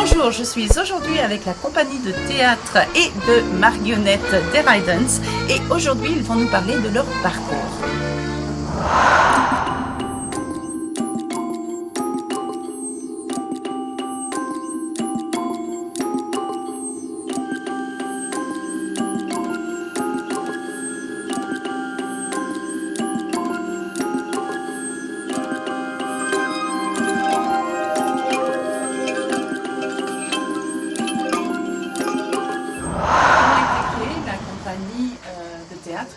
Bonjour, je suis aujourd'hui avec la compagnie de théâtre et de marionnettes des Rydens et aujourd'hui ils vont nous parler de leur parcours.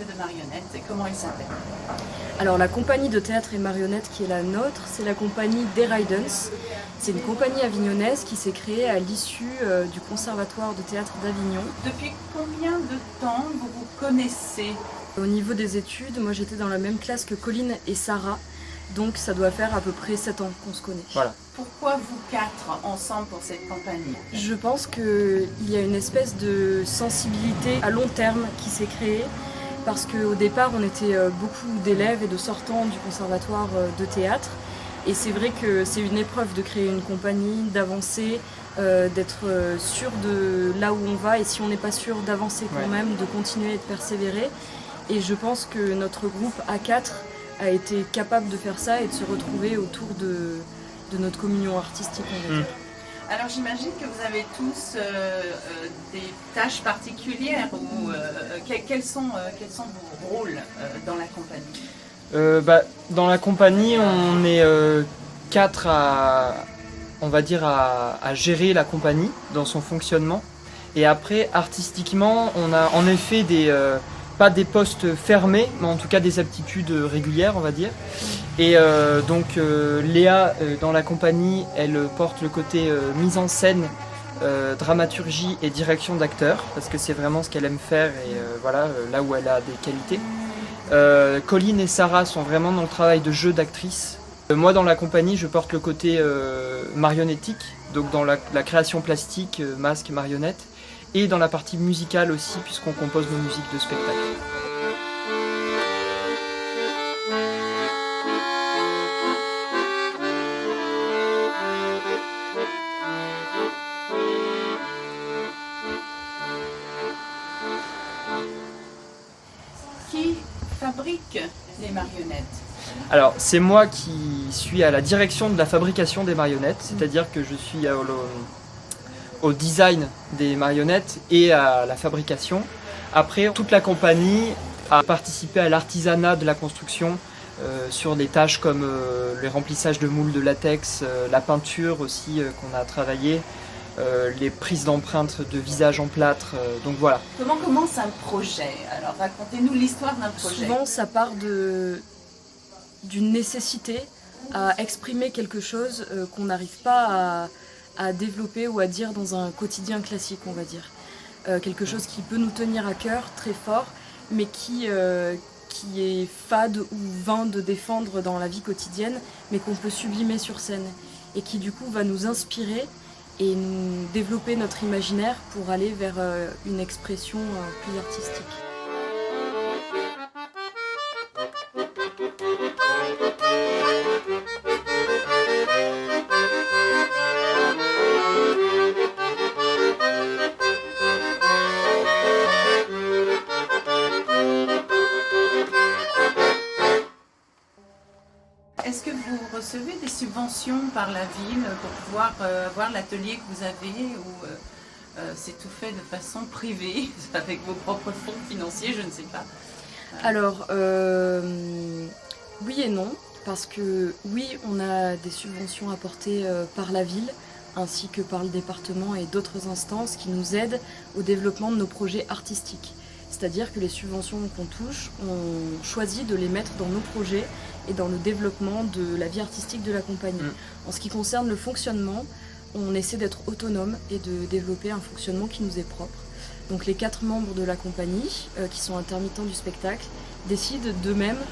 Et de marionnettes et comment il s'appelle? Alors la compagnie de théâtre et marionnettes qui est la nôtre, c'est la compagnie des Rydens. C'est une compagnie avignonnaise qui s'est créée à l'issue du conservatoire de théâtre d'Avignon. Depuis combien de temps vous vous connaissez? Au niveau des études, moi j'étais dans la même classe que Colline et Sarah, donc ça doit faire à peu près 7 ans qu'on se connaît. Voilà. Pourquoi vous quatre ensemble pour cette compagnie? Je pense qu'il y a une espèce de sensibilité à long terme qui s'est créée. Parce qu'au départ, on était beaucoup d'élèves et de sortants du conservatoire de théâtre. Et c'est vrai que c'est une épreuve de créer une compagnie, d'avancer, d'être sûr de là où on va. Et si on n'est pas sûr d'avancer quand même, de continuer et de persévérer. Et je pense que notre groupe A4 a été capable de faire ça et de se retrouver autour de notre communion artistique, on va dire. Alors j'imagine que vous avez tous des tâches particulières ou quels sont vos rôles dans la compagnie? Dans la compagnie, on est 4 on va dire à gérer la compagnie dans son fonctionnement. Et après, artistiquement, on a en effet pas des postes fermés, mais en tout cas des aptitudes régulières, on va dire. Et donc Léa, dans la compagnie, elle porte le côté mise en scène, dramaturgie et direction d'acteurs, parce que c'est vraiment ce qu'elle aime faire et voilà, là où elle a des qualités. Colline et Sarah sont vraiment dans le travail de jeu d'actrice. Moi, dans la compagnie, je porte le côté marionnettique, donc dans la création plastique, masque, marionnette, et dans la partie musicale aussi, puisqu'on compose nos musiques de spectacle. Qui fabrique les marionnettes? Alors, c'est moi qui suis à la direction de la fabrication des marionnettes, c'est-à-dire que je suis au design des marionnettes et à la fabrication. Après, toute la compagnie a participé à l'artisanat de la construction sur des tâches comme le remplissage de moules de latex, la peinture aussi qu'on a travaillé, les prises d'empreintes de visage en plâtre, donc voilà. Comment commence un projet? Alors racontez-nous l'histoire d'un projet. Souvent ça part d'une nécessité à exprimer quelque chose qu'on n'arrive pas à développer ou à dire dans un quotidien classique, on va dire. Quelque chose qui peut nous tenir à cœur, très fort, mais qui est fade ou vain de défendre dans la vie quotidienne, mais qu'on peut sublimer sur scène, et qui du coup va nous inspirer et nous développer notre imaginaire pour aller vers une expression plus artistique. Est-ce que vous recevez des subventions par la ville pour pouvoir avoir l'atelier que vous avez ou c'est tout fait de façon privée, avec vos propres fonds financiers, je ne sais pas? Alors, oui et non, parce que oui, on a des subventions apportées par la ville, ainsi que par le département et d'autres instances qui nous aident au développement de nos projets artistiques. C'est-à-dire que les subventions qu'on touche, on choisit de les mettre dans nos projets et dans le développement de la vie artistique de la compagnie. En ce qui concerne le fonctionnement, on essaie d'être autonome et de développer un fonctionnement qui nous est propre. Donc les 4 membres de la compagnie, qui sont intermittents du spectacle, décident d'eux-mêmes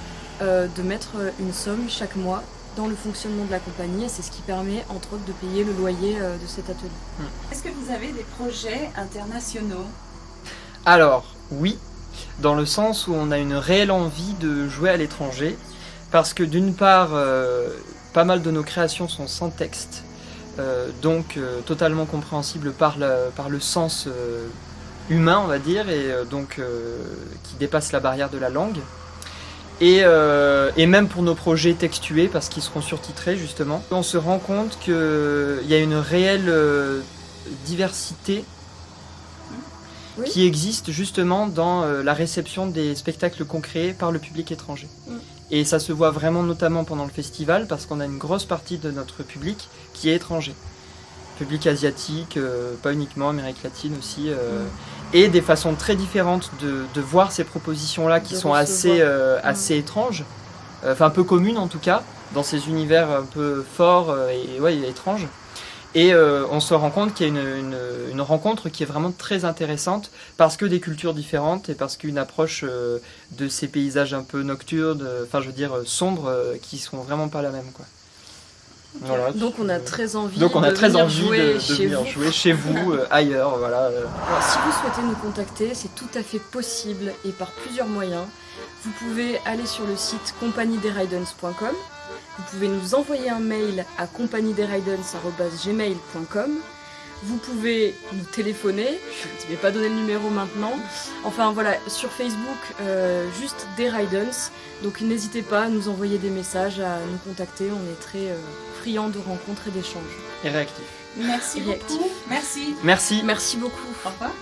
de mettre une somme chaque mois dans le fonctionnement de la compagnie et c'est ce qui permet entre autres de payer le loyer de cet atelier. Est-ce que vous avez des projets internationaux? Alors, oui, dans le sens où on a une réelle envie de jouer à l'étranger, parce que d'une part, pas mal de nos créations sont sans texte, donc totalement compréhensible par le sens humain, on va dire, et donc qui dépasse la barrière de la langue. Et même pour nos projets textués, parce qu'ils seront surtitrés justement, on se rend compte qu'il y a une réelle diversité Oui. qui existe justement dans la réception des spectacles qu'on crée par le public étranger. Et ça se voit vraiment notamment pendant le festival, parce qu'on a une grosse partie de notre public qui est étranger. Public asiatique, pas uniquement, Amérique latine aussi. Et des façons très différentes de voir ces propositions-là qui sont assez étranges, enfin un peu communes en tout cas, dans ces univers un peu forts et ouais, étranges. Et on se rend compte qu'il y a une rencontre qui est vraiment très intéressante parce que des cultures différentes et parce qu'une approche de ces paysages un peu nocturnes, enfin je veux dire sombres, qui sont vraiment pas la même, quoi. Voilà. Donc on a très envie Donc on a de très venir envie jouer de chez venir vous. jouer chez vous, ailleurs, voilà. Alors, si vous souhaitez nous contacter, c'est tout à fait possible et par plusieurs moyens. Vous pouvez aller sur le site compagniedesridens.com. Vous pouvez nous envoyer un mail à compagniedesridens@gmail.com. Vous pouvez nous téléphoner, je ne vais pas donner le numéro maintenant. Enfin voilà, sur Facebook, juste des Ridens. Donc n'hésitez pas à nous envoyer des messages, à nous contacter. On est très friands de rencontres et d'échanges. Et réactif. Merci Réactif. beaucoup. Merci. Merci. Merci beaucoup. Au revoir.